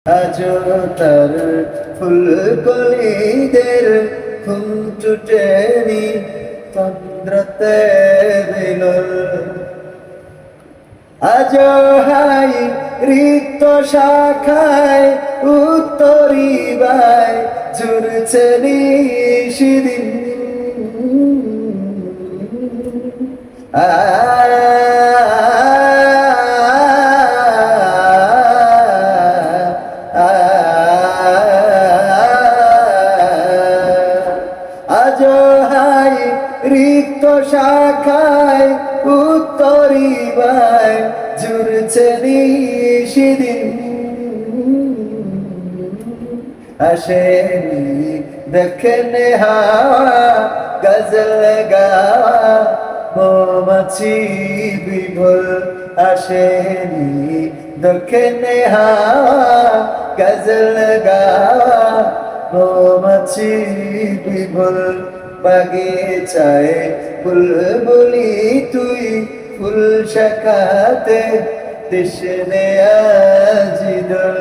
আজো তার ফুলকলিদের ঘুম ছুটেনি তন্দ্রতে বিলল। আজো হাই রিক্ত শাখায় উত্তরিবায় ঝুরছে নিশিদিন। আজো হাই রিক্ত শাখায় উত্তরিবায় ঝুরছে নিশিদিন। আসেনি দেখনে হাওয়া গজল গাওয়া মৌমাছি বিভোর। আসেনি দেখনে হাওয়া গজল গাওয়া মৌমাছি বিভোর। বাগিচায় বুলবুলি তুই ফুল শাখাতে তৃষ্ণে আজি দোল।